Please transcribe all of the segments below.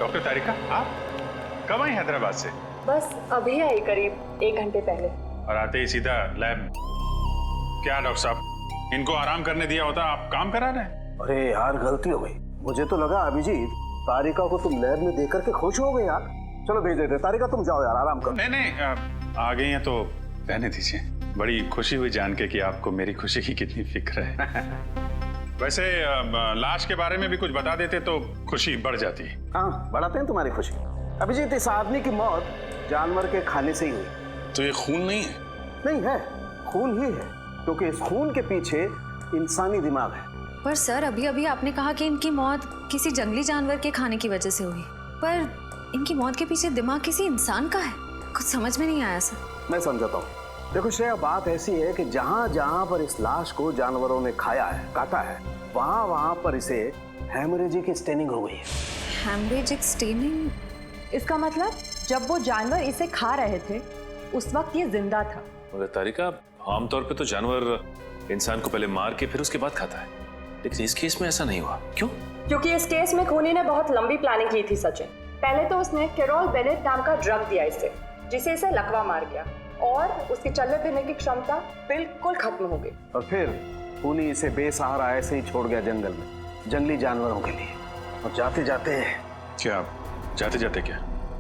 Doctor तारिका, आप कब आई हैदराबाद से? बस अभी आई, करीब 1 घंटे पहले। और आते ही सीधा लैब? क्या डॉक्टर साहब, इनको आराम करने दिया होता, आप काम करा रहे हैं? अरे यार गलती हो गई, मुझे तो लगा अभिजीत तारिका को तुम लैब में देख करके खुश हो गए यार। चलो भेज देते, तारिका तुम जाओ यार, आराम करो। नहीं, आ गई हैं तो रहने दीजिए। बड़ी खुशी हुई जान के कि आपको मेरी खुशी की कितनी फिक्र है। वैसे लाश के बारे में भी कुछ बता देते तो खुशी बढ़ जाती। हाँ, बढ़ाते हैं तुम्हारी खुशी। अभिजीत, इस आदमी की मौत जानवर के खाने से ही हुई। तो ये खून नहीं है? नहीं है, खून ही है, क्योंकि इस खून के पीछे इंसानी दिमाग है। पर सर, अभी अभी आपने कहा कि इनकी मौत किसी जंगली जानवर के खाने की वजह से हुई, पर इनकी मौत के पीछे दिमाग किसी इंसान का है। कुछ समझ में नहीं आया सर। मैं समझाता हूँ। देखो श्रेया, बात ऐसी है कि जहाँ जहाँ पर इस लाश को जानवरों ने खाया है, काटा है, वहाँ वहाँ पर इसे हेमरेजिक स्टेनिंग हो गई है। Haemorrhagic staining? इसका मतलब जब वो जानवर इसे खा रहे थे उस वक्त ये जिंदा था। मगर तारिका, आमतौर पे तो जानवर इंसान को पहले मार के फिर उसके बाद खाता है, लेकिन इस केस में ऐसा नहीं हुआ। क्यों? क्योंकि इस केस में खूनी ने बहुत लंबी प्लानिंग की थी सचिन। पहले तो उसने कैरोल बेनेट नाम का ड्रग दिया इसे, जिसे इसे लकवा मार गया और उसकी चलने फिरने की क्षमता बिल्कुल खत्म हो गई। और फिर खूनी इसे बेसहारा ऐसे ही छोड़ गया जंगल में, जंगली जानवरों के लिए। और जाते जाते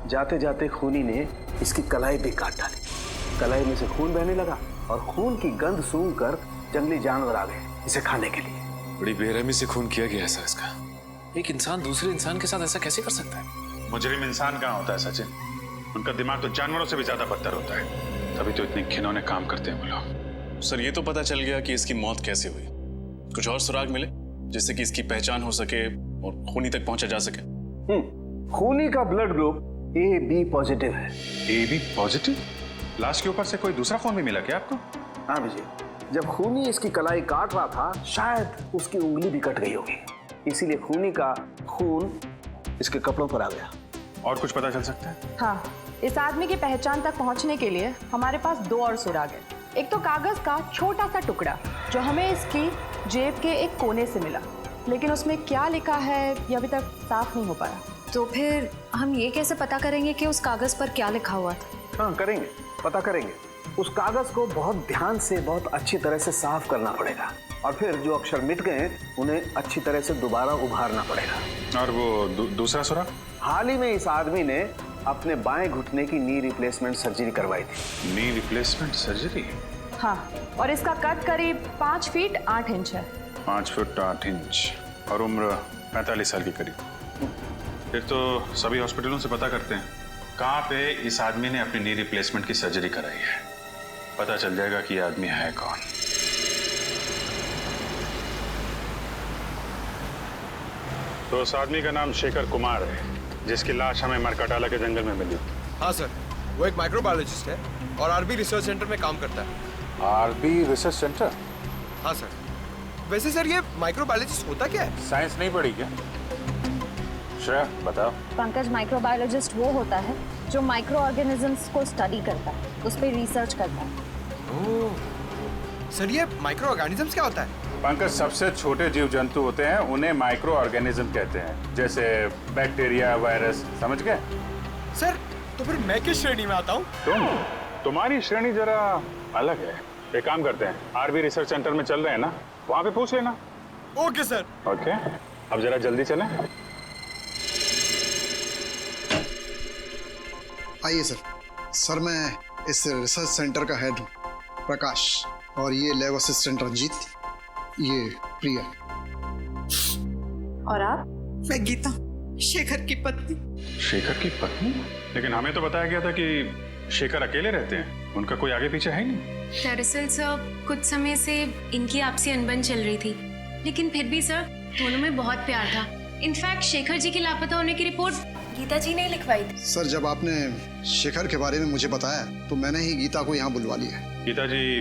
जाते जाते खूनी ने इसकी कलाई भी काट डाली। कलाई में से खून बहने लगा और खून की गंध सूंघ कर जंगली जानवर आ गए इसे खाने के लिए। बड़ी बेरहमी से खून किया गया ऐसा इसका। एक इंसान दूसरे इंसान के साथ ऐसा कैसे कर सकता है? मुजरिम इंसान कहाँ होता है सचिन? उनका दिमाग तो जानवरों से भी ज्यादा बदतर होता है, तभी तो इतने घिनौने काम करते हैं वो लोग। सर, ये तो पता चल गया कि इसकी मौत कैसे हुई। कुछ और सुराग मिले जिससे कि इसकी पहचान हो सके और खूनी तक पहुंचा जा सके? खूनी का ब्लड ग्रुप AB पॉजिटिव है। AB positive? लाश के ऊपर से कोई दूसरा खून भी मिला क्या आपको? हाँ विजय, जब खूनी इसकी कलाई काट रहा था शायद उसकी उंगली भी कट गई होगी, इसीलिए खूनी का खून इसके कपड़ों पर आ गया। और कुछ पता चल सकता है? हाँ, इस आदमी की पहचान तक पहुंचने के लिए हमारे पास 2 और सुराग है। एक तो कागज का छोटा सा टुकड़ा जो हमें इसकी जेब के एक कोने से मिला, लेकिन उसमें क्या लिखा है ये अभी तक साफ नहीं हो पाया। तो फिर हम ये कैसे पता करेंगे कि उस कागज पर क्या लिखा हुआ था? हाँ करेंगे, पता करेंगे। उस कागज को बहुत ध्यान से, बहुत अच्छी तरह से साफ करना पड़ेगा और फिर जो अक्षर मिट गए उन्हें अच्छी तरह से दोबारा उभारना पड़ेगा। और वो दूसरा सुराग? हाल ही में इस आदमी ने अपने बाएं घुटने की नी रिप्लेसमेंट सर्जरी करवाई थी। Knee replacement surgery? हाँ, और इसका कद करीब 5 फीट 8 इंच है। 5 फुट 8 इंच और उम्र 45 साल के करीब। फिर तो सभी हॉस्पिटलों से पता करते हैं कहाँ पे इस आदमी ने अपनी नी रिप्लेसमेंट की सर्जरी कराई है, पता चल जाएगा कि ये आदमी है कौन। तो उस आदमी का नाम शेखर कुमार है, जिसकी लाश हमें मरकटाला के जंगल में मिली। हाँ सर, वो एक माइक्रोबायोलॉजिस्ट है और आरबी रिसर्च सेंटर में काम करता है। RB research centre? हाँ सर। वैसे सर, ये माइक्रोबायोलॉजिस्ट होता क्या है? साइंस नहीं पढ़ी क्या? श्रेया बताओ। पंकज, माइक्रोबायोलॉजिस्ट वो होता है जो माइक्रो ऑर्गेनिजम्स को स्टडी करता है, उस पर रिसर्च करता है। ओह, सर ये माइक्रो ऑर्गेनिजम्स क्या होता है? पंकज, सबसे छोटे जीव जंतु होते हैं उन्हें माइक्रो ऑर्गेनिज्म कहते हैं, जैसे बैक्टीरिया, वायरस, समझ गए? सर, तो फिर मैं किस श्रेणी में आता हूँ? तुम्हारी श्रेणी जरा अलग है। एक काम करते हैं, आरबी रिसर्च सेंटर में चल रहे हैं ना, वहाँ पे पूछ लेना। Okay sir. ओके, अब जरा जल्दी चलें। आइए सर। सर, मैं इस रिसर्च सेंटर का हेड हूँ, प्रकाश, और ये लैब असिस्टेंट रंजीत, ये प्रिया। और आप? मैं गीता, शेखर की पत्नी। शेखर की पत्नी? लेकिन हमें तो बताया गया था कि शेखर अकेले रहते हैं, उनका कोई आगे पीछे है ही नहीं। दरअसल सर, कुछ समय से इनकी आपसी अनबन चल रही थी, लेकिन फिर भी सर दोनों में बहुत प्यार था। इनफैक्ट शेखर जी के लापता होने की रिपोर्ट गीता जी ने लिखवाई थी। सर, जब आपने शेखर के बारे में मुझे बताया तो मैंने ही गीता को यहाँ बुलवा लिया। गीता जी,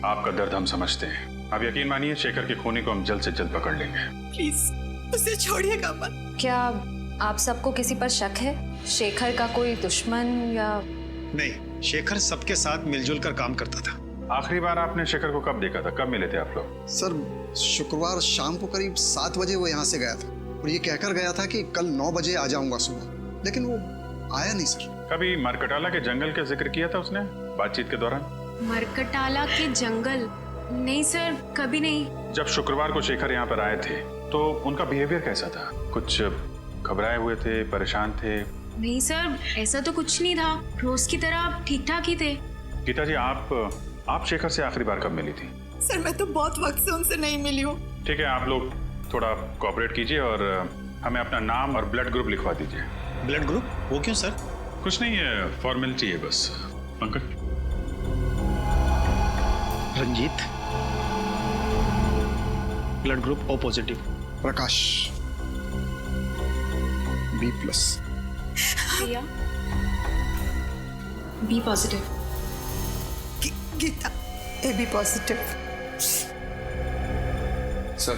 आपका दर्द हम समझते हैं। आप यकीन मानिए, शेखर के खूनी को हम जल्द से जल्द पकड़ लेंगे। प्लीज उसे छोड़िएगा मत। क्या आप सबको किसी पर शक है? शेखर का कोई दुश्मन या? नहीं, शेखर सबके साथ मिलजुल कर काम करता था। आखिरी बार आपने शेखर को कब देखा था? कब मिले थे आप लोग? सर, शुक्रवार शाम को करीब 7 बजे वो यहाँ से गया था। और ये कहकर गया था कि कल 9 बजे आ जाऊंगा सुबह, लेकिन वो आया नहीं सर। कभी मरकटाला के जंगल का जिक्र किया था उसने बातचीत के दौरान? मरकटाला के जंगल? नहीं सर, कभी नहीं। जब शुक्रवार को शेखर यहाँ पर आए थे तो उनका बिहेवियर कैसा था? कुछ घबराए हुए थे, परेशान थे? नहीं सर, ऐसा तो कुछ नहीं था, रोज की तरह ठीक ठाक ही थे। गीता जी, आप शेखर से आखिरी बार कब मिली थी? सर मैं तो बहुत वक्त से उनसे नहीं मिली हूँ। ठीक है, आप लोग थोड़ा कोऑपरेट कीजिए और हमें अपना नाम और ब्लड ग्रुप लिखवा दीजिए। Blood group? वो क्यों सर? कुछ नहीं है, फॉर्मेलिटी है बस। Pankaj. Ranjit, blood group O positive. Prakash B+। Priya B positive. Geeta AB positive. Sir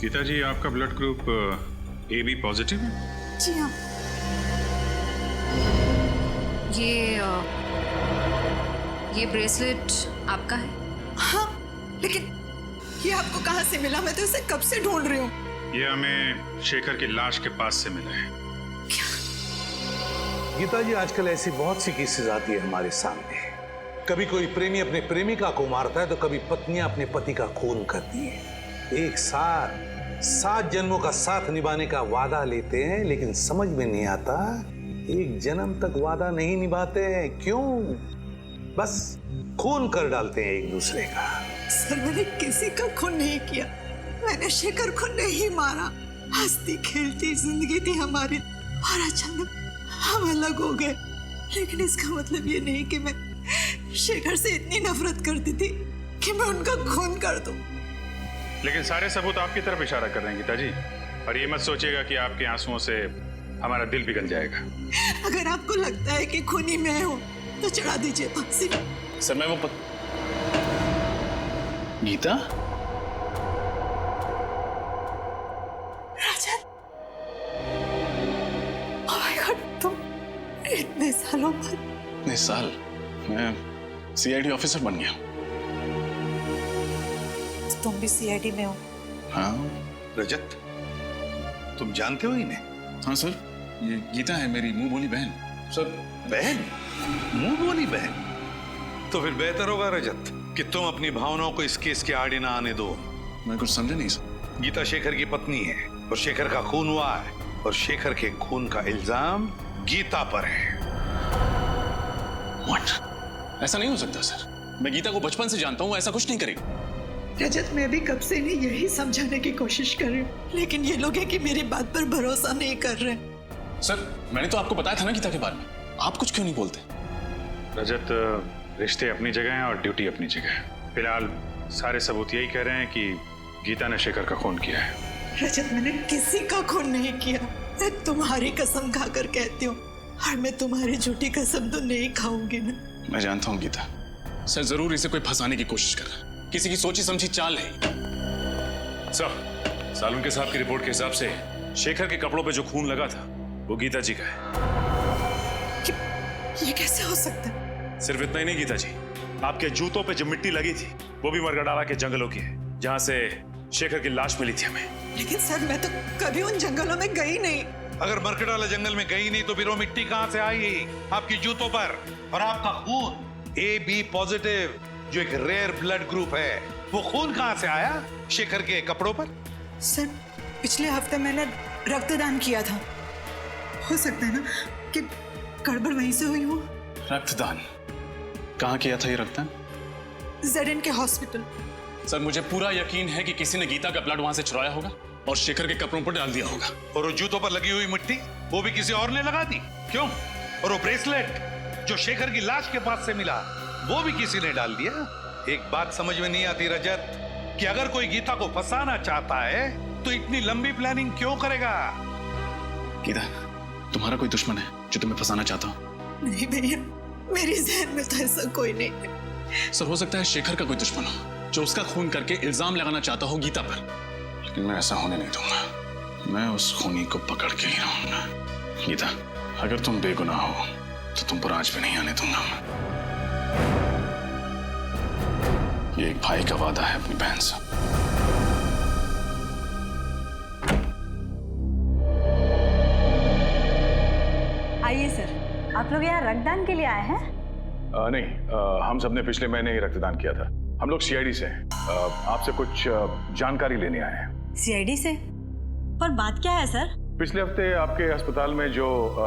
Geeta ji, आपका ब्लड ग्रुप AB पॉजिटिव है? जी हाँ। ये ब्रेसलेट आपका है? हाँ, लेकिन ये आपको कहाँ से मिला? मैं तो इसे कब से ढूंढ रही हूँ। ये हमें शेखर की लाश के पास से मिला है। गीता जी, आजकल ऐसी बहुत सी केसेस आती है हमारे सामने। कभी कोई प्रेमी अपने प्रेमिका को मारता है तो कभी पत्नियां अपने पति का खून करती है। एक साथ 7 जन्मों का साथ निभाने का वादा लेते हैं, लेकिन समझ में नहीं आता एक जन्म तक वादा नहीं निभाते हैं। क्यों? बस खून कर डालते हैं एक दूसरे का। सर मैंने किसी का खून नहीं किया, मैंने शेखर को नहीं मारा। हंसती खेलती जिंदगी थी हमारी और अचानक हम अलग हो गए। लेकिन इसका मतलब ये नहीं कि मैं शेखर से इतनी नफरत करती थी कि मैं उनका खून कर दूं। लेकिन सारे सबूत आपकी तरफ इशारा कर रहे हैं गीता जी, और ये मत सोचिएगा कि आपके आंसुओं से हमारा दिल पिघल जाएगा। अगर आपको लगता है कि खूनी मैं हूं तो चढ़ा दीजिए फांसी। सर मैं वो गीता? रजत, ओह माय गॉड, तुम इतने सालों बाद? इतने साल? मैं CID ऑफिसर बन गया। तुम भी CID में हो? हाँ। रजत, तुम जानते हो इन्हें? हाँ सर, ये गीता है, मेरी मुंह बोली बहन। सर बहन? मुंह बोली बहन? तो फिर बेहतर होगा रजत कि तुम अपनी भावनाओं को इस केस के आड़े ना आने दो। मैं कुछ समझा नहीं सर। गीता शेखर की पत्नी है और शेखर का खून हुआ है, और शेखर के खून का इल्जाम गीता पर है। What? ऐसा नहीं हो सकता सर, मैं गीता को बचपन से जानता हूँ, ऐसा कुछ नहीं करेगी। रजत, मैं भी कब से नहीं यही समझाने की कोशिश कर रही हूँ, लेकिन ये लोग हैं कि मेरी बात पर भरोसा नहीं कर रहे। सर मैंने तो आपको बताया था ना गीता के बारे में, आप कुछ क्यों नहीं बोलते? रजत, रिश्ते अपनी जगह हैं और ड्यूटी अपनी जगह है। फिलहाल सारे सबूत यही कह रहे हैं कि गीता ने शेखर का खून किया है। रजत, मैंने किसी का खून नहीं किया। मैं तुम्हारी कसम खाकर कहती हूँ, और मैं तुम्हारी झूठी कसम तो नहीं खाऊंगी ना। मैं जानता हूँ गीता, सर जरूर इसे कोई फंसाने की कोशिश कर रहा है, किसी की सोची समझी चाल है। सर, सालुंके साहब की रिपोर्ट के हिसाब से शेखर के कपड़ों पे जो खून लगा था वो गीता जी का है। ये कैसे हो सकता है? सिर्फ इतना ही नहीं गीता जी, आपके जूतों पे जो मिट्टी लगी थी वो भी मरकटाला के जंगलों की है, जहां से शेखर की लाश मिली थी हमें। लेकिन सर, मैं तो कभी उन जंगलों में गई नहीं। अगर मरकटाला जंगल में गई नहीं तो फिर वो मिट्टी कहां से आई आपकी जूतों पर? और आपका खून AB पॉजिटिव, जो एक रेयर ब्लड ग्रुप है, वो खून कहां से आया शेखर के कपड़ों पर? सर, पिछले हफ्ते मैंने रक्तदान किया था, हो सकता है ना कि गड़बड़ वहीं से हुई हो। रक्तदान? कहाँ किया था ये रक्तदान? ZN के हॉस्पिटल। सर मुझे पूरा यकीन है कि किसी ने गीता का ब्लड वहां से चुराया होगा और शेखर के कपड़ों पर डाल दिया होगा। और वो जूतों पर लगी हुई मिट्टी वो भी किसी और ने लगा दी? क्यों? और वो ब्रेसलेट जो शेखर की लाश के पास से मिला वो भी किसी ने डाल दिया? एक बात समझ में नहीं आती रजत, कि अगर कोई गीता को फंसाना चाहता है तो इतनी लंबी प्लानिंग क्यों करेगा? गीता, तुम्हारा कोई दुश्मन है जो तुम्हें फंसाना चाहता हो? नहीं भैया, मेरी जहन में तो ऐसा कोई नहीं है। सर हो सकता है शेखर का कोई दुश्मन हो जो उसका खून करके इल्जाम लगाना चाहता हो गीता पर, लेकिन मैं ऐसा होने नहीं दूंगा। मैं उस खूनी को पकड़ के ही रहूंगा। गीता, अगर तुम बेगुनाह हो तो तुम पर आज भी नहीं आने दूंगा। ये एक भाई का वादा है अपनी बहन से। आइए सर, आप लोग यहाँ रक्तदान के लिए आए हैं? नहीं, हम सबने पिछले महीने ही रक्तदान किया था। हम लोग सीआईडी से हैं। आपसे कुछ जानकारी लेने आए हैं। सीआईडी से? पर बात क्या है सर? पिछले हफ्ते आपके अस्पताल में जो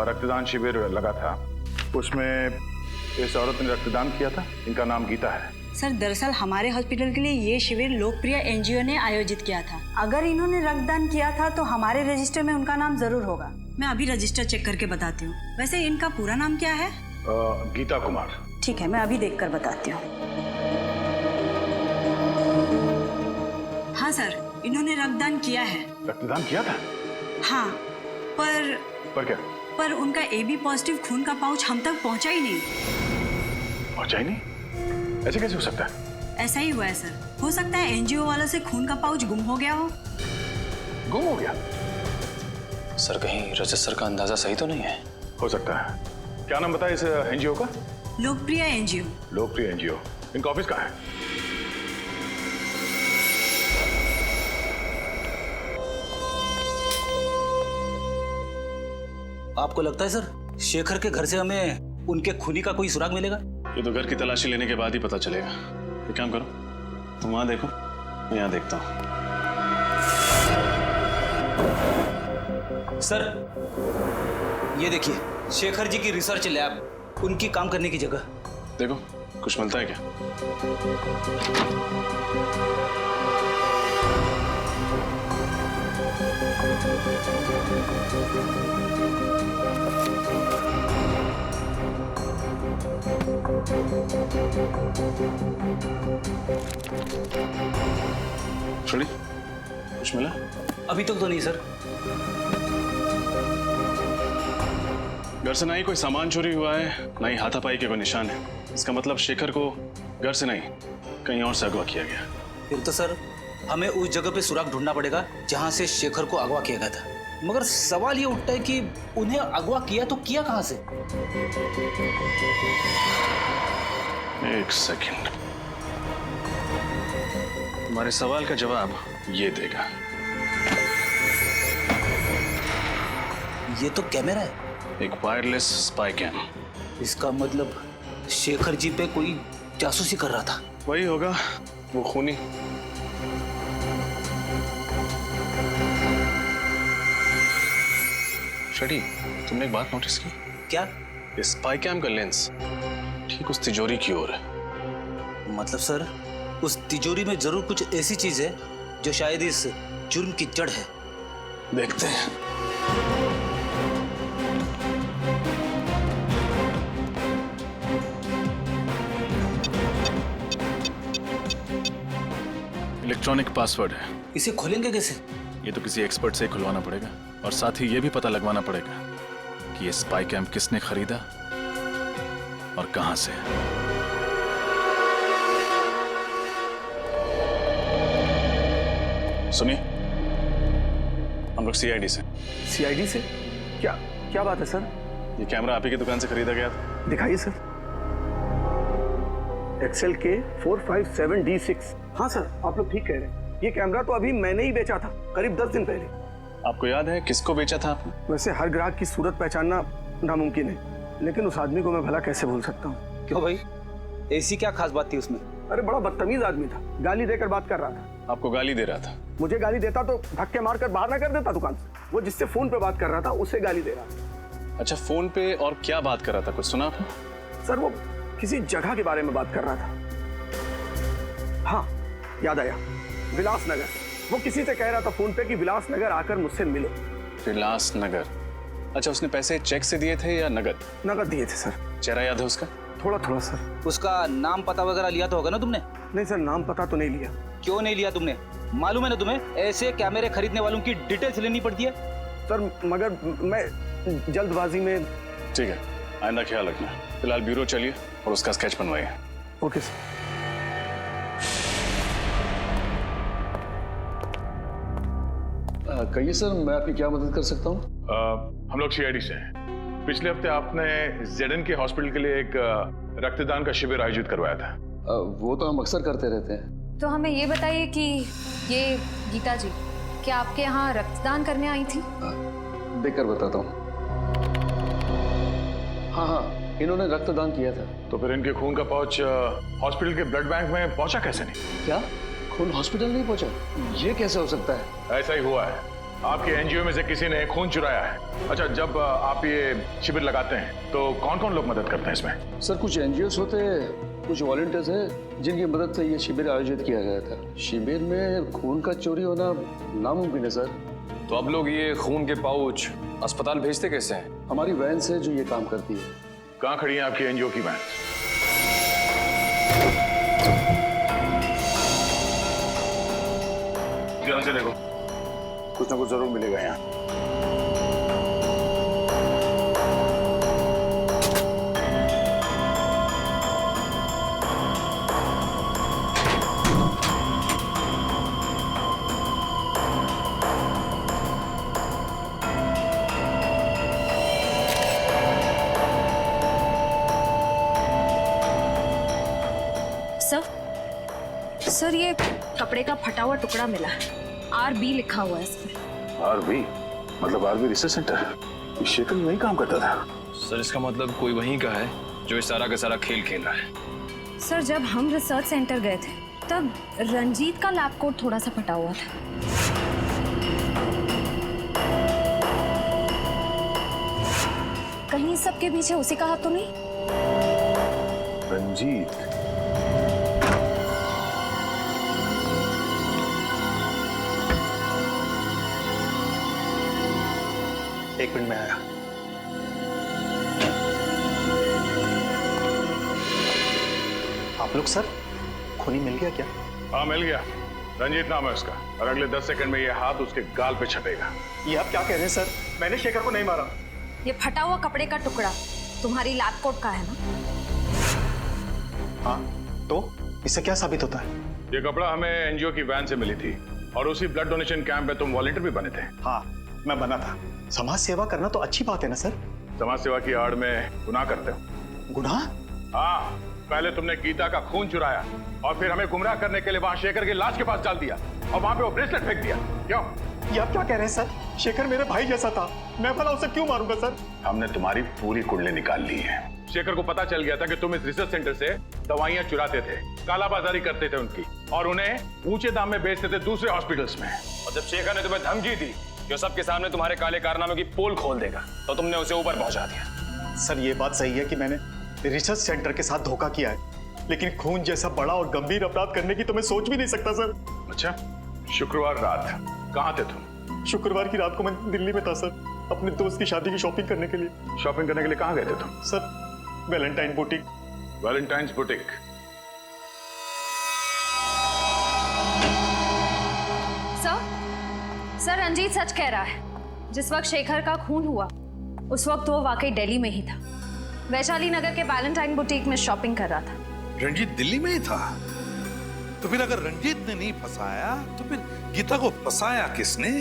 रक्तदान शिविर लगा था, उसमें इस औरत ने रक्तदान किया था। इनका नाम गीता है। सर दरअसल हमारे हॉस्पिटल के लिए ये शिविर लोकप्रिय एनजीओ ने आयोजित किया था। अगर इन्होंने रक्तदान किया था तो हमारे रजिस्टर में उनका नाम जरूर होगा। मैं अभी रजिस्टर चेक करके बताती हूँ। वैसे इनका पूरा नाम क्या है? गीता कुमार। ठीक है, मैं अभी देखकर बताती हूँ। हाँ सर, इन्होंने रक्तदान किया है। रक्तदान किया था? हाँ, पर क्या? पर उनका AB पॉजिटिव खून का पाउच हम तक पहुंचा ही नहीं। पहुंचा ही नहीं? ऐसे कैसे हो सकता है? ऐसा ही हुआ है सर। हो सकता है एनजीओ वालों से खून का पाउच गुम हो गया हो। गुम हो गया? सर कहीं रजिस्टर का अंदाजा सही तो नहीं है? हो सकता है। क्या नाम बताया इस एनजीओ का? लोकप्रिय एनजीओ। लोकप्रिय एनजीओ। इनका ऑफिस कहाँ है? आपको लगता है सर शेखर के घर से हमें उनके खूनी का कोई सुराग मिलेगा? ये तो घर की तलाशी लेने के बाद ही पता चलेगा। एक काम करो, तुम वहां देखो, मैं यहाँ देखता हूँ। सर ये देखिए, शेखर जी की रिसर्च लैब, उनकी काम करने की जगह। देखो कुछ मिलता है क्या? छोड़ी, कुछ मिला? अभी तक तो नहीं सर। घर से ना ही कोई सामान चोरी हुआ है, ना ही हाथापाई के कोई निशान है। इसका मतलब शेखर को घर से नहीं, कहीं और से अगवा किया गया। फिर तो सर हमें उस जगह पे सुराग ढूंढना पड़ेगा जहां से शेखर को अगवा किया गया था। मगर सवाल ये उठता है कि उन्हें अगवा किया तो किया कहां से? एक सेकंड, तुम्हारे सवाल का जवाब ये देगा। ये तो कैमरा है। एक वायरलेस स्पाई कैम। इसका मतलब शेखर जी पे कोई जासूसी कर रहा था। वही होगा, वो खूनी। शडी, तुमने एक बात नोटिस की? क्या? इस स्पाई कैम का लेंस ठीक उस तिजोरी की ओर है। मतलब सर उस तिजोरी में जरूर कुछ ऐसी चीज है जो शायद इस जुर्म की जड़ है। देखते हैं। इलेक्ट्रॉनिक पासवर्ड है। इसे खोलेंगे कैसे? ये तो किसी एक्सपर्ट से खुलवाना पड़ेगा, और साथ ही ये भी पता लगवाना पड़ेगा कि ये स्पाई कैम किसने खरीदा और कहां से। सुनिए, हम लोग सीआईडी से। सीआईडी से? क्या क्या बात है सर? ये कैमरा आप ही की दुकान से खरीदा गया था। दिखाइए सर। XLK 457D6। हाँ सर, आप लोग ठीक कह रहे हैं। ये कैमरा तो अभी मैंने ही बेचा था, करीब 10 दिन पहले। आपको याद है किसको बेचा था आपने? वैसे हर ग्राहक की सूरत पहचानना नामुमकिन है, लेकिन उस आदमी को मैं भला कैसे भूल सकता हूँ। क्यों भाई, ऐसी क्या खास बात थी उसमें? अरे बड़ा बदतमीज आदमी था, गाली देकर बात कर रहा था। आपको गाली दे रहा था? मुझे गाली देता तो धक्के मारकर बाहर ना कर देता दुकान से। वो जिससे फोन पे बात कर रहा था उसे गाली दे रहा था। अच्छा, फोन पे और क्या बात कर रहा था, कुछ सुना आपने? सर वो किसी जगह के बारे में बात कर रहा था। हाँ याद आया, विलासनगर। वो किसी से कह रहा था फोन पे कि विलासनगर आकर मुझसे मिलो। विलासनगर? अच्छा, उसने पैसे चेक से दिए थे या नगद? नगद दिए थे सर। चेहरा याद है उसका? थोड़ा थोड़ा सर। उसका नाम पता वगैरह लिया तो होगा ना तुमने? नहीं सर, नाम पता तो नहीं लिया। क्यों नहीं लिया तुमने? मालूम है ना तुम्हें, ऐसे कैमरे खरीदने वालों की डिटेल्स लेनी पड़ती है। सर मगर मैं जल्दबाजी में। ठीक है, आइंदा ख्याल रखना। फिलहाल ब्यूरो चलिए और उसका स्केच बनवाइए। Okay sir. कहिए सर, मैं आपकी क्या मदद कर सकता हूँ? हम लोग सीआईडी से हैं। पिछले हफ्ते आपने ZN के हॉस्पिटल के लिए एक रक्तदान का शिविर आयोजित करवाया था। वो तो हम अक्सर करते रहते हैं। तो हमें ये बताइए कि ये गीता जी क्या आपके यहाँ रक्तदान करने आई थी? देखकर बताता हूँ। हाँ, इन्होंने रक्तदान किया था। तो फिर इनके खून का पाउच हॉस्पिटल के ब्लड बैंक में पहुंचा कैसे नहीं? क्या खून हॉस्पिटल नहीं पहुंचा? ये कैसे हो सकता है? ऐसा ही हुआ है। आपके एनजीओ में से किसी ने खून चुराया है। अच्छा, जब आप ये शिविर लगाते हैं तो कौन कौन लोग मदद करते हैं इसमें? सर, कुछ एनजीओस होते हैं, कुछ वॉलंटियर्स हैं जिनकी मदद से ये शिविर आयोजित किया गया था। शिविर में खून का चोरी होना नामुमकिन है सर। तो अब लोग ये खून के पाउच अस्पताल भेजते कैसे हैं? हमारी वैन से जो ये काम करती है। कहाँ खड़ी है आपकी एनजीओ की वैन? ध्यान से देखो, कुछ ना कुछ जरूर मिलेगा यहाँ। सर, ये कपड़े का फटा हुआ टुकड़ा मिला है। RB लिखा हुआ है इस पर। RB मतलब RB रिसर्च सेंटर। शेखर वहीं काम करता था। सर, इसका मतलब कोई वहीं का है जो इस सारा का सारा खेल खेल रहा है। सर, जब हम रिसर्च सेंटर गए थे तब रंजीत का लैब कोट थोड़ा सा फटा हुआ था। कहीं सबके पीछे उसी का हाथ तो नहीं? रंजीत? एक मिनट में आया। आप लोग सर, खूनी मिल गया क्या? हाँ, मिल गया। रंजीत नाम है उसका और अगले 10 सेकंड में ये हाथ उसके गाल पे छपेगा। ये आप क्या कह रहे हैं सर? मैंने शेखर को नहीं मारा। ये फटा हुआ कपड़े का टुकड़ा तुम्हारी लैब कोट का है ना? हाँ, तो इससे क्या साबित होता है? ये कपड़ा हमें एनजीओ की वैन से मिली थी और उसी ब्लड डोनेशन कैंप में तुम वॉलंटियर भी बने थे। हाँ, मैं बना था। समाज सेवा करना तो अच्छी बात है ना सर? समाज सेवा की आड़ में गुनाह करते हो। गुनाह? हाँ, पहले तुमने गीता का खून चुराया और फिर हमें गुमराह करने के लिए वहां शेखर की लाश के पास डाल दिया और वहां पे वो ब्रेसलेट फेंक दिया। क्यों? ये आप क्या कह रहे हैं सर? शेखर मेरे भाई जैसा था, मैं भला उसे क्यों मारूंगा सर? हमने तुम्हारी पूरी कुंडली निकाल ली है। शेखर को पता चल गया था कि तुम इस रिसर्च सेंटर से दवाइयां चुराते थे, कालाबाजारी करते थे उनकी और उन्हें ऊंचे दाम में बेचते थे दूसरे हॉस्पिटल्स में। और जब शेखर ने तुम्हें धमकी दी जो सबके सामने तुम्हारे काले कारनामे की पोल खोल देगा, तो तुमने उसे ऊपर पहुंचा दिया। सर, ये बात सही है कि मैंने रिसर्च सेंटर के साथ धोखा किया है, लेकिन खून जैसा बड़ा और गंभीर अपराध करने की तो मैं सोच भी नहीं सकता सर। अच्छा, शुक्रवार रात कहाँ थे तुम? शुक्रवार की रात को मैं दिल्ली में था सर, अपने दोस्त की शादी की शॉपिंग करने के लिए। शॉपिंग करने के लिए कहाँ गए थे तुम? Sir, Valentine boutique. Valentine's boutique? Sir, Ranjit सच कह रहा है। जिस वक्त शेखर का खून हुआ उस वक्त वो वाकई दिल्ली में ही था। वैशाली नगर के वैलेंटाइन बुटीक में शॉपिंग कर रहा था। रंजीत दिल्ली में ही था? तो फिर अगर रंजीत ने नहीं फंसाया तो फिर गीता को फंसाया किसने?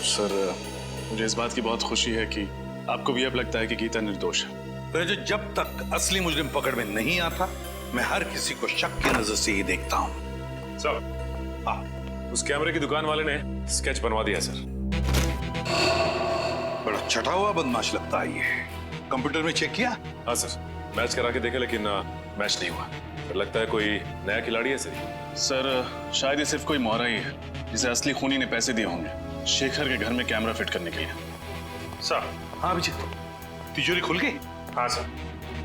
सर, मुझे इस बात की बहुत खुशी है कि आपको भी अब लगता है कि गीता निर्दोष है। तो जब तक असली मुजरिम पकड़ में नहीं आता, मैं हर किसी को शक की नजर से ही देखता हूँ। सर, उस कैमरे की दुकान वाले ने स्केच बनवा दिया सर। बड़ा छटा हुआ बदमाश लगता है ये। कंप्यूटर में चेक किया? हाँ सर, मैच करा के देखा लेकिन मैच नहीं हुआ। फिर लगता है कोई नया खिलाड़ी है सर, शायद ये सिर्फ कोई मोहरा ही है जिसे असली खूनी ने पैसे दिए होंगे शेखर के घर में कैमरा फिट करने के लिए। सर? हाँ अभिजीत, तिजोरी खुल गई? हाँ सर,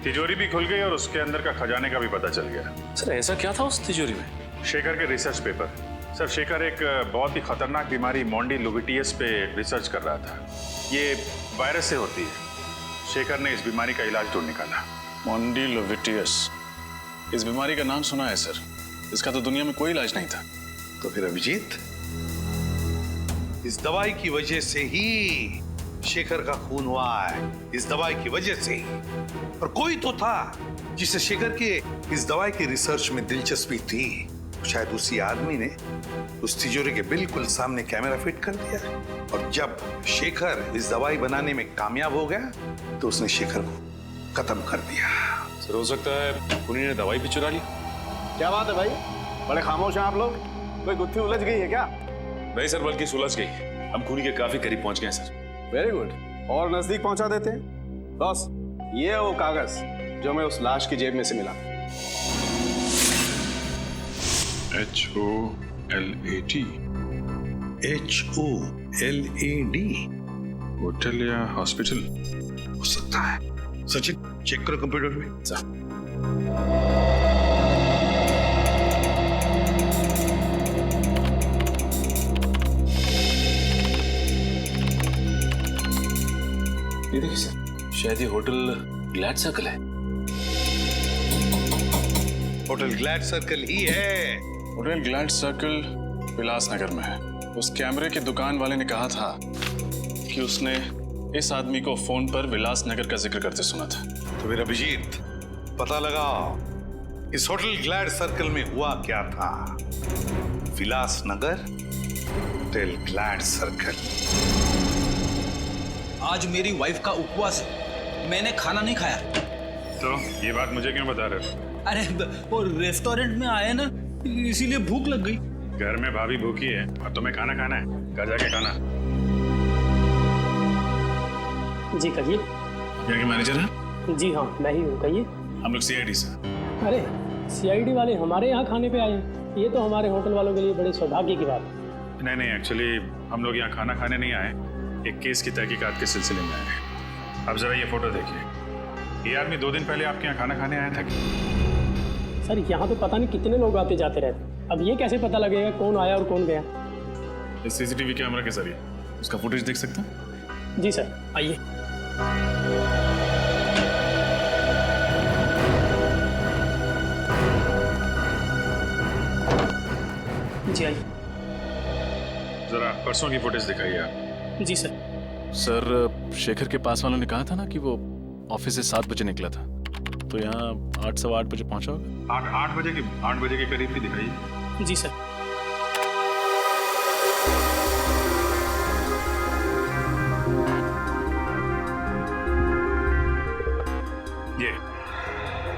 तिजोरी भी खुल गई और उसके अंदर का खजाने का भी पता चल गया। सर, ऐसा क्या था उस तिजोरी में? शेखर के रिसर्च पेपर। सर, शेखर एक बहुत ही खतरनाक बीमारी मोंडिलोविटियस पे रिसर्च कर रहा था। ये वायरस से होती है। शेखर ने इस बीमारी का इलाज ढूंढ निकाला। मोंडिलोविटियस? इस बीमारी का नाम सुना है सर, इसका तो दुनिया में कोई इलाज नहीं था। तो फिर अभिजीत, इस दवाई की वजह से ही शेखर का खून हुआ है। इस दवाई की वजह से ही। और कोई तो था जिसे शेखर के इस दवाई की रिसर्च में दिलचस्पी थी। शायद उसी आदमी ने उस तिजोरी के बिल्कुल सामने कैमरा फिट कर दिया और जब शेखर इस दवाई बनाने में कामयाब हो गया तो उसने शेखर को खत्म कर दिया। सर हो सकता है खूनी ने दवाई भी चुरा ली। क्या बात है भाई, बड़े खामोश हैं आप लोग। कोई गुत्थी उलझ गई है क्या? नहीं सर, बल्कि सुलझ गई। हम खूनी के काफी करीब पहुंच गए हैं सर। वेरी गुड, और नजदीक पहुंचा देते हैं। बॉस, ये है वो कागज जो हमें उस लाश की जेब में से मिला। HOLAT HOLAD होटल या हॉस्पिटल हो सकता है। सचिन चेक करो कंप्यूटर में। ये देखिए सर, शायद ये होटल ग्लैड सर्कल है। होटल ग्लैड सर्कल ही है। होटल ग्लैड सर्कल विलासनगर में है। उस कैमरे के दुकान वाले ने कहा था कि उसने इस आदमी को फोन पर विलासनगर का जिक्र करते सुना था। तो फिर अभिजीत, पता लगाओ इस होटल ग्लैड सर्कल में हुआ क्या था। Vilasnagar, hotel glad circle. आज मेरी वाइफ का उपवास है, मैंने खाना नहीं खाया। तो ये बात मुझे क्यों बता रहे हो? अरे वो रेस्टोरेंट में आए ना, इसीलिए भूख लग गई। घर में भाभी भूखी है और तुम्हें खाना खाना है, घर जाके खाना। जी कहिए। यहाँ के मैनेजर हैं? जी हाँ, मैं ही हूँ, कहिए। हम लोग CID से। अरे CID वाले हमारे यहाँ खाने पे आए हैं, ये तो हमारे होटल वालों के लिए बड़े सौभाग्य की बात है। नहीं, एक्चुअली हम लोग यहाँ खाना खाने नहीं आए, एक केस की तहकीकात के सिलसिले में आए हैं। अब जरा ये फोटो देखिए, ये आदमी 2 दिन पहले आपके यहाँ खाना खाने आया था क्या? सर यहाँ तो पता नहीं कितने लोग आते जाते रहते, अब ये कैसे पता लगेगा कौन आया और कौन गया? इस CCTV कैमरा के जरिए उसका फुटेज देख सकते हैं? जी सर, आइए। जी आइए। जरा परसों की फुटेज दिखाइए आप। जी सर। सर, शेखर के पास वालों ने कहा था ना कि वो ऑफिस से 7 बजे निकला था, तो यहाँ 8 सवा 8 बजे पहुंचा होगा। 8 बजे के करीब ही दिखाइए। जी सर।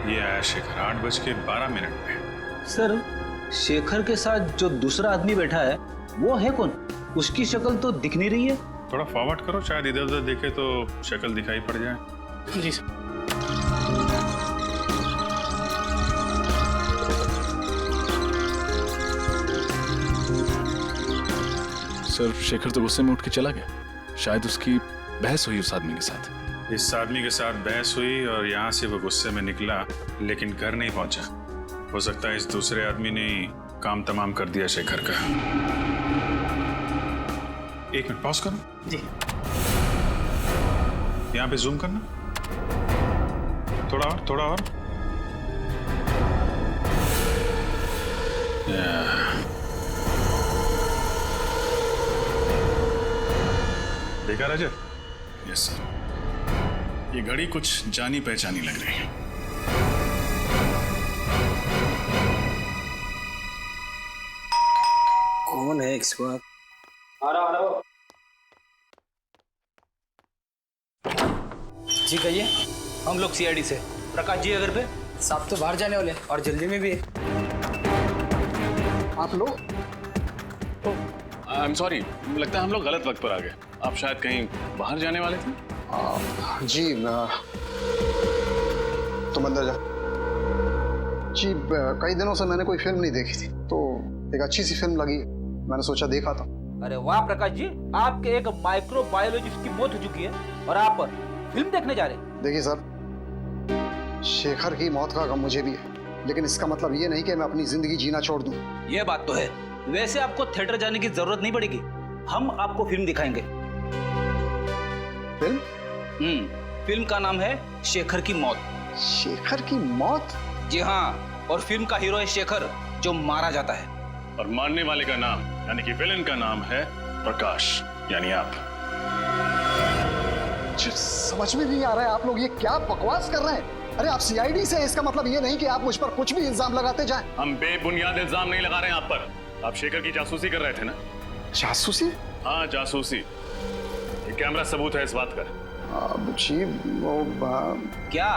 ये आया शेखर 8:12 पे। सर, शेखर के साथ जो दूसरा आदमी बैठा है वो है कौन? उसकी शक्ल तो दिख नहीं रही है। थोड़ा फॉरवर्ड करो, शायद इधर उधर देखे तो शक्ल दिखाई पड़ जाए। जी सर। सर, शेखर तो गुस्से में उठ के चला गया। शायद उसकी बहस हुई उस आदमी के साथ। इस आदमी के साथ बहस हुई और यहाँ से वो गुस्से में निकला, लेकिन घर नहीं पहुंचा। हो सकता है इस दूसरे आदमी ने काम तमाम कर दिया शेखर का। 1 मिनट पॉज करो। जी। यहाँ पे जूम करना, थोड़ा और। देखा रजत? यस सर, ये घड़ी कुछ जानी पहचानी लग रही है। कौन है इस वक्त? आ रहा। जी कहिए। हम लोग CID से। प्रकाश जी अगर पे साहब तो बाहर जाने वाले और जल्दी में भी है। आप लोग? आई एम सॉरी, लगता है हम लोग गलत वक्त पर आ गए। आप शायद कहीं बाहर जाने वाले थे? जी, तुम अंदर जा। जी, कई दिनों से मैंने कोई फिल्म नहीं देखी थी, तो एक अच्छी सी फिल्म लगी, मैंने सोचा देखा था। अरे वाह प्रकाश जी, आपके एक माइक्रोबायोलॉजिस्ट की मौत हो चुकी है और आप फिल्म देखने जा रहे हैं। देखिए सर, शेखर की मौत का गम मुझे भी है, लेकिन इसका मतलब ये नहीं कि मैं अपनी जिंदगी जीना छोड़ दूं। ये बात तो है। वैसे आपको थिएटर जाने की जरूरत नहीं पड़ेगी, हम आपको फिल्म दिखाएंगे। फिल्म? फिल्म का नाम है शेखर की मौत। शेखर की मौत? जी हाँ, और फिल्म का हीरो है शेखर, जो मारा जाता है। और मारने वाले का नाम, यानी कि विलेन का नाम है प्रकाश, यानी आप। समझ में नहीं आ रहा है, आप लोग ये क्या बकवास कर रहे हैं? अरे आप CID से, इसका मतलब ये नहीं कि आप मुझ पर कुछ भी इल्जाम लगाते जाएं। हम बेबुनियाद इल्जाम नहीं लगा रहे हैं आप पर। आप शेखर की जासूसी कर रहे थे ना? जासूसी? हाँ, जासूसी। ये कैमरा सबूत है इस बात का। अब जी वो क्या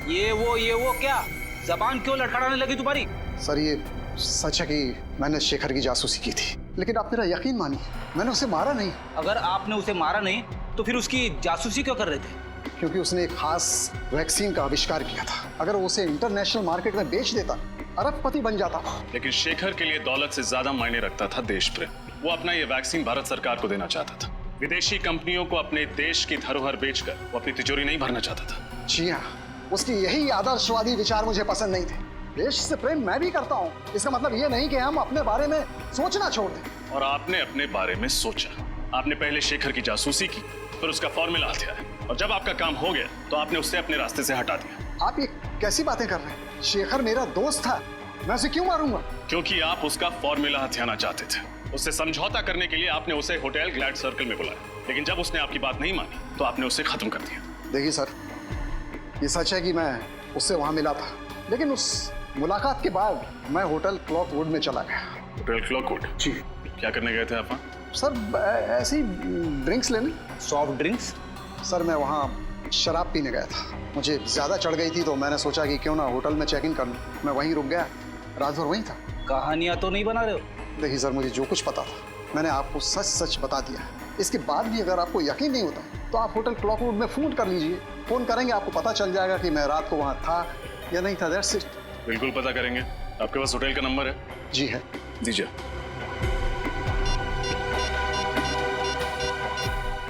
ये वो क्या जबान क्यों लड़खड़ाने लगी तुम्हारी? सर ये सच है कि मैंने शेखर की जासूसी की थी, लेकिन आप मेरा यकीन मानिए मैंने उसे मारा नहीं। अगर आपने उसे मारा नहीं तो फिर उसकी जासूसी क्यों कर रहे थे? क्योंकि उसने एक खास वैक्सीन का आविष्कार किया था। अगर वो उसे इंटरनेशनल मार्केट में बेच देता अरबपति बन जाता। लेकिन शेखर के लिए दौलत से ज्यादा मायने रखता था देश प्रेम। वो अपना ये वैक्सीन भारत सरकार को देना चाहता था। विदेशी कंपनियों को अपने देश की धरोहर बेचकर वो अपनी तिजोरी नहीं भरना चाहता था। जी हाँ, उसकी यही आदर्शवादी विचार मुझे पसंद नहीं थे। देश से प्रेम मैं भी करता हूँ, इसका मतलब ये नहीं कि हम अपने बारे में सोचना छोड़ दें। और आपने अपने बारे में सोचा। आपने पहले शेखर की जासूसी की, फिर उसका फॉर्मूला हथियाया, और जब आपका काम हो गया तो आपने उससे अपने रास्ते से हटा दिया। आप ये कैसी बातें कर रहे हैं? शेखर मेरा दोस्त था, मैं उसे क्यों मारूंगा? क्योंकि आप उसका फॉर्मूला हथियाना चाहते थे। उससे समझौता करने के लिए आपने उसे होटल ग्लैड सर्कल में बुलाया, लेकिन जब उसने आपकी बात नहीं मानी तो आपने उसे खत्म कर दिया। देखिए सर, ये सच है कि मैं उससे वहां मिला था, लेकिन उस मुलाकात के बाद मैं होटल क्लॉकवुड में चला गया। होटल क्लॉकवुड? जी। क्या करने गए थे आप वहाँ? सर ऐसी ड्रिंक्स लेने। Soft drinks? सर मैं वहाँ शराब पीने गया था। मुझे ज्यादा चढ़ गई थी तो मैंने सोचा कि क्यों ना होटल में चेक इन कर लूं। मैं वहीं रुक गया, रात भर वहीं था। कहानियां तो नहीं बना रहे हो? देखिए सर, मुझे जो कुछ पता था मैंने आपको सच सच बता दिया। इसके बाद भी अगर आपको यकीन नहीं होता तो आप होटल क्लॉकवुड में फोन कर लीजिए। फोन करेंगे आपको पता चल जाएगा कि मैं रात को वहाँ था या नहीं था। That's it. बिल्कुल पता करेंगे। आपके पास होटल का नंबर है? जी है। दीजिए।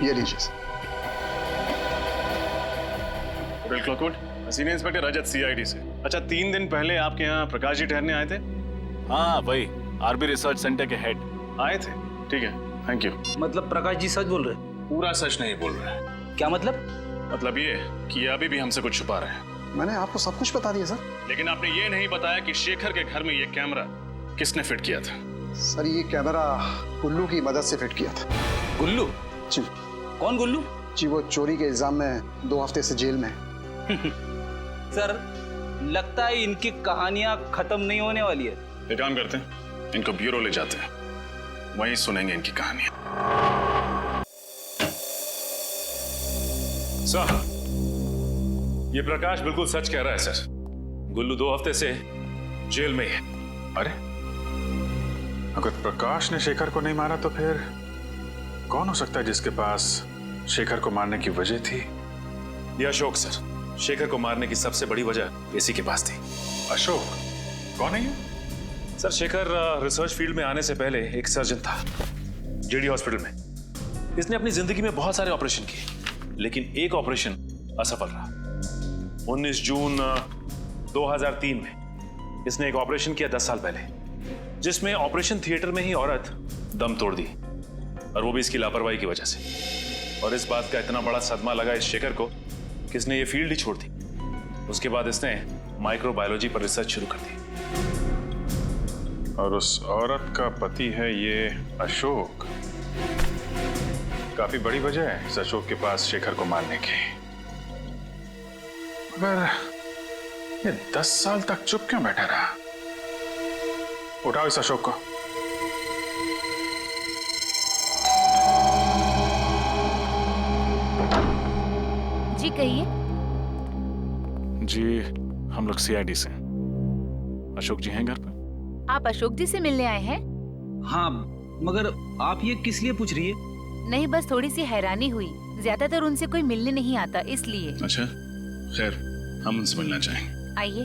ये लीजिए। होटल क्लॉकवुड, सीनियर इंस्पेक्टर रजत, CID से। अच्छा, 3 दिन पहले आपके यहाँ प्रकाश जी ठहरने आए थे? हाँ वही, RB रिसर्च सेंटर के हेड आए थे। ठीक है, थैंक यू। मतलब प्रकाश जी सच बोल रहे? पूरा सच नहीं बोल रहे। क्या मतलब? मतलब ये कि ये अभी भी हमसे कुछ छुपा रहे हैं। मैंने आपको सब कुछ बता दिया सर। लेकिन आपने ये नहीं बताया कि शेखर के घर में ये कैमरा किसने फिट किया था? सर ये कैमरा गुल्लू की मदद से फिट किया था। गुल्लू? जी। कौन गुल्लू? जी वो चोरी के इल्जाम में 2 हफ्ते से जेल में है। सर लगता है इनकी कहानियां खत्म नहीं होने वाली है। एक काम करते हैं, इनको ब्यूरो ले जाते हैं, वहीं सुनेंगे इनकी कहानियां। सर, ये प्रकाश बिल्कुल सच कह रहा है सर। गुल्लू 2 हफ्ते से जेल में ही है। अरे, अगर प्रकाश ने शेखर को नहीं मारा तो फिर कौन हो सकता है जिसके पास शेखर को मारने की वजह थी? ये अशोक सर। शेखर को मारने की सबसे बड़ी वजह इसी के पास थी। अशोक? कौन है ये? सर, शेखर रिसर्च फील्ड में आने से पहले एक सर्जन था JD हॉस्पिटल में। इसने अपनी जिंदगी में बहुत सारे ऑपरेशन किए, लेकिन एक ऑपरेशन असफल रहा। 19 जून 2003 में इसने एक ऑपरेशन किया 10 साल पहले, जिसमें ऑपरेशन थिएटर में ही औरत दम तोड़ दी, और वो भी इसकी लापरवाही की वजह से। और इस बात का इतना बड़ा सदमा लगा इस शेखर को कि इसने ये फील्ड ही छोड़ दी। उसके बाद इसने माइक्रोबायोलॉजी पर रिसर्च शुरू कर दी। और उस औरत का पति है ये अशोक। काफी बड़ी वजह है इस अशोक के पास शेखर को मारने की। मगर ये 10 साल तक चुप क्यों बैठा रहा? उठाओ इस अशोक को। जी कहिए। जी हम लोग CID से। अशोक जी हैं घर पर? आप अशोक जी से मिलने आए हैं? हाँ, मगर आप ये किस लिए पूछ रही है? नहीं, बस थोड़ी सी हैरानी हुई। ज्यादातर उनसे कोई मिलने नहीं आता, इसलिए। अच्छा, खैर हम उनसे मिलना चाहेंगे। आइए।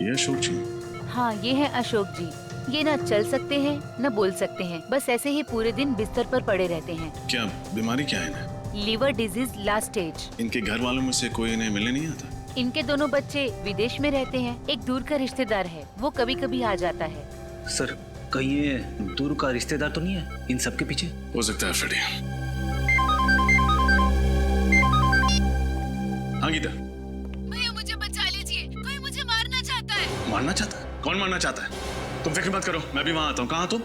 ये अशोक जी? हाँ, ये है अशोक जी। ये ना चल सकते हैं न बोल सकते हैं, बस ऐसे ही पूरे दिन बिस्तर पर पड़े रहते हैं। क्या बीमारी क्या है इन्हें? Liver disease last stage. इनके घर वालों में से कोई इन्हें मिलने नहीं आता? इनके दोनों बच्चे विदेश में रहते हैं। एक दूर का रिश्तेदार है, वो कभी कभी आ जाता है। सर, कहीं ये दूर का रिश्तेदार तो नहीं है इन सब के पीछे? हो सकता है फ्रेडी। हाँ गीता। भैया मुझे बचा लीजिए, कोई मुझे मारना चाहता है। मारना चाहता है? कौन मारना चाहता है? तुम फिक्र मत करो, मैं भी वहां आता हूँ। कहाँ तुम?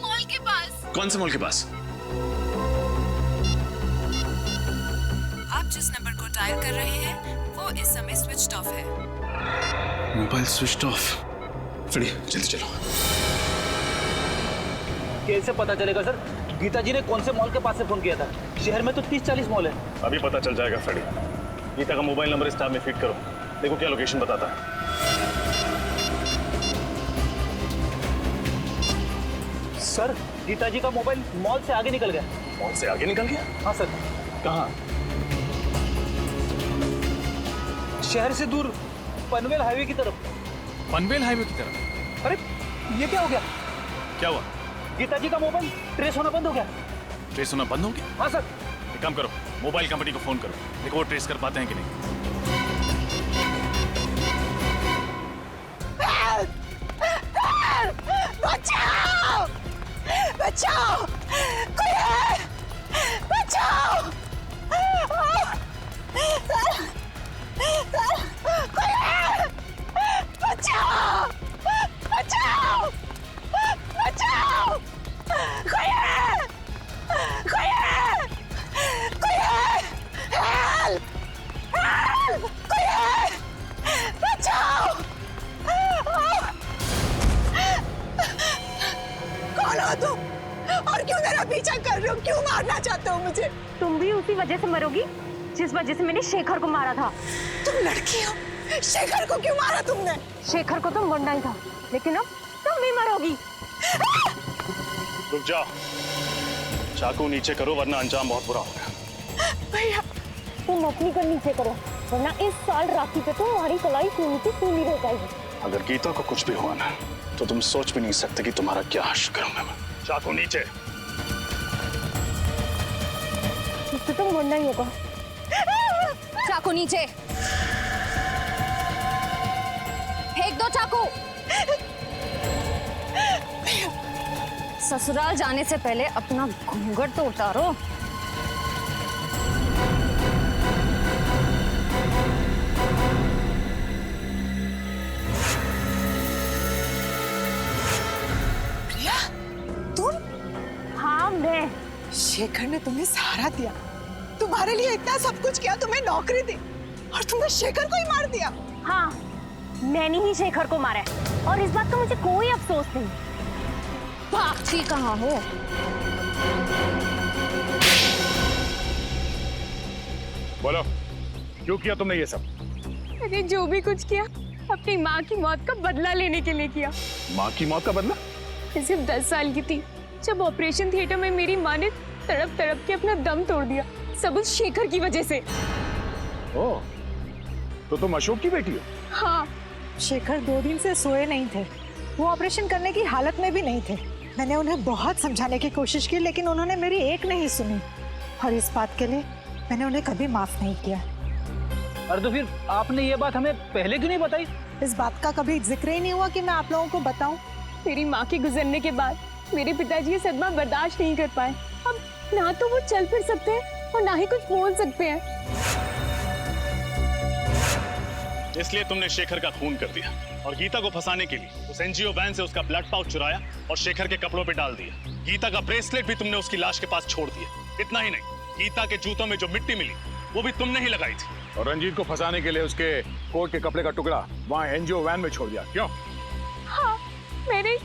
मॉल के पास। कौन से मॉल के पास? जिस नंबर को डायल कर रहे हैं वो इस समय स्विच ऑफ है। Mobile switch off. फ्रेडी जल्दी चलो। कैसे पता चलेगा सर? गीता जी ने कौन से मॉल के पास से फोन किया था? शहर में तो 30-40 मॉल है। अभी पता चल जाएगा फ्रेडी। गीता का मोबाइल नंबर इस टैब में फीड करो, देखो क्या लोकेशन बताता है। सर गीता जी का मोबाइल मॉल से आगे निकल गया। मॉल से आगे निकल गया? हाँ सर। कहाँ? शहर से दूर पनवेल हाईवे की तरफ। पनवेल हाईवे की तरफ? अरे ये क्या हो गया? क्या हुआ? गीता जी का मोबाइल ट्रेस होना बंद हो गया। ट्रेस होना बंद हो गया? हाँ सर। एक काम करो, मोबाइल कंपनी को फोन करो, देखो वो ट्रेस कर पाते हैं कि नहीं। बचाओ! बचाओ! कोई है! बचाओ! कोई है! बचाओ! बचाओ! बचाओ! कोई है! कोई है! कोई है! हेल्प! हेल्प! कोई है! बचाओ! कौन हो तुम? और क्यों मेरा पीछा कर रहे हो? क्यों मारना चाहते हो मुझे? तुम भी उसी वजह से मरोगी जिस वजह से मैंने शेखर को मारा था। तुम लड़की हो, शेखर को क्यों मारा तुमने? शेखर को तो मरना ही था, लेकिन अब तुम भी मरोगी। रुक जाओ, चाकू नीचे करो वरना अंजाम बहुत बुरा होगा। भैया तुम अपनी कर नीचे करो, वरना इस साल राखी पे तुम्हारी कलाई खूनी की खूनी रह जाएगी। अगर गीता को कुछ भी हुआ ना तो तुम सोच भी नहीं सकते कि तुम्हारा क्या हश्र करूंगा मैं। चाकू नीचे। इससे तो मरना ही होगा। चाकू नीचे। फेंक दो चाकू। ससुराल जाने से पहले अपना घूंघट तो उतारो। प्रिया, तुम? हाँ मैं। शेखर ने तुम्हें सहारा दिया, तुम्हारे लिए इतना सब कुछ किया, तुम्हें नौकरी दी, और तुमने शेखर को ही मार दिया। हाँ, मैंने ही शेखर को मारा है और इस बात का मुझे कोई अफसोस नहीं। भागती कहाँ हो? बोलो, क्यों किया तुमने ये सब? अरे जो भी कुछ किया अपनी माँ की मौत का बदला लेने के लिए किया। माँ की मौत का बदला? सिर्फ 10 साल की थी जब ऑपरेशन थिएटर में मेरी माँ ने तड़प तड़प के अपना दम तोड़ दिया, सब उस शेखर की वजह से। ओह, तो तुम अशोक की बेटी हो? हाँ। शेखर 2 दिन से सोए नहीं थे, वो ऑपरेशन करने की हालत में भी नहीं थे। मैंने उन्हें बहुत समझाने की कोशिश की, लेकिन उन्होंने मेरी एक नहीं सुनी, और इस बात के लिए मैंने उन्हें कभी माफ नहीं किया। अरे तो फिर आपने ये बात हमें पहले क्यों नहीं बताई? इस बात का कभी जिक्र ही नहीं हुआ कि मैं आप लोगों को बताऊं। मेरी माँ के गुजरने के बाद मेरे पिताजी ये सदमा बर्दाश्त नहीं कर पाए। अब ना तो वो चल फिर सकते हैं और ना ही कुछ बोल सकते हैं। इसलिए तुमने शेखर का खून कर दिया और गीता को फंसाने के लिए उस एनजीओ वैन से उसका ब्लड पाउच चुराया और शेखर के कपड़ों पे डाल दिया। गीता का ब्रेसलेट भी तुमने उसकी लाश के पास छोड़ दिया। इतना ही नहीं, गीता के जूतों में जो मिट्टी मिली वो भी तुमने ही लगाई थी। और रंजीत को फंसाने के लिए उसके कोट के कपड़े का टुकड़ा वहाँ एनजीओ वैन में छोड़ दिया। क्यों? हाँ, मैंने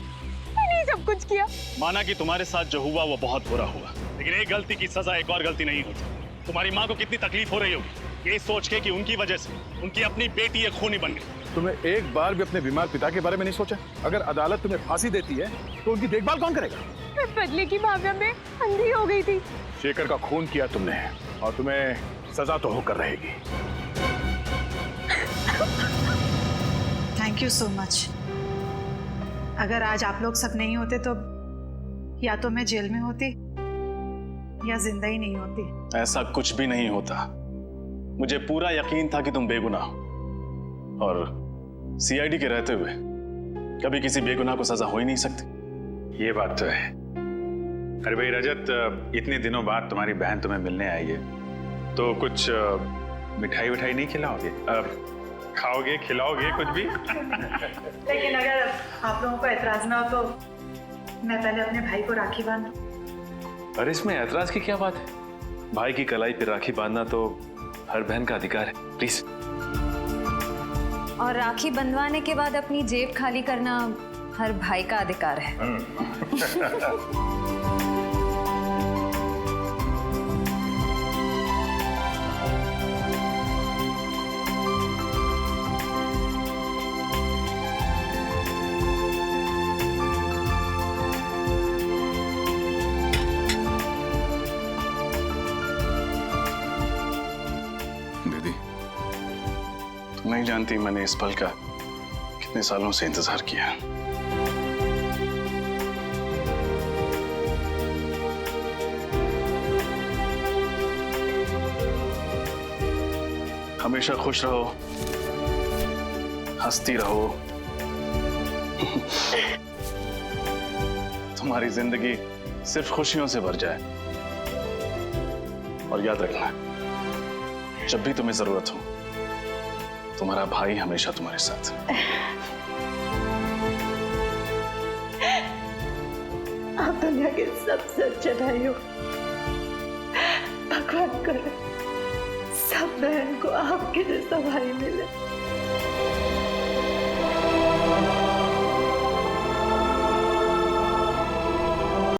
सब कुछ किया। माना कि तुम्हारे साथ जो हुआ वो बहुत बुरा हुआ, लेकिन एक गलती की सजा एक और गलती नहीं होती। तुम्हारी माँ को कितनी तकलीफ हो रही होगी ये सोच के कि उनकी वजह से उनकी अपनी बेटी एक खूनी बन गई। तुम्हें एक बार भी अपने बीमार पिता के बारे में नहीं सोचा? अगर अदालत तुम्हें फांसी देती है तो उनकी देखभाल कौन करेगा? मैं बदले की भावना में अंधी हो गई थी। शेखर का खून किया तुमने और तुम्हें सजा तो होकर रहेगी। Thank you so much. अगर आज आप लोग सब नहीं होते तो या तो मैं जेल में होती या जिंदा ही नहीं होती। ऐसा कुछ भी नहीं होता। मुझे पूरा यकीन था कि तुम बेगुनाह हो और सीआईडी के रहते हुए कभी किसी बेगुनाह को सजा हो ही नहीं सकती। ये बात तो है। अरे भाई रजत, इतने दिनों बाद तुम्हारी बहन तुम्हें मिलने आई है तो कुछ मिठाई विठाई नहीं खिलाओगे? खाओगे, खिलाओगे कुछ भी? लेकिन अगर आप लोगों को एतराज ना हो तो मैं पहले अपने भाई को राखी बांधूं। अरे इसमें ऐतराज की क्या बात है? भाई की कलाई पर राखी बांधना तो हर बहन का अधिकार है, प्लीज। और राखी बंधवाने के बाद अपनी जेब खाली करना हर भाई का अधिकार है। दीदी, तुम नहीं जानती मैंने इस पल का कितने सालों से इंतजार किया। हमेशा खुश रहो, हंसती रहो। तुम्हारी जिंदगी सिर्फ खुशियों से भर जाए। और याद रखना, जब भी तुम्हें जरूरत हो, तुम्हारा भाई हमेशा तुम्हारे साथ। आप दुनिया के सबसे अच्छे भाई हो। भगवान करे सब बहन को आपके जैसा भाई मिले।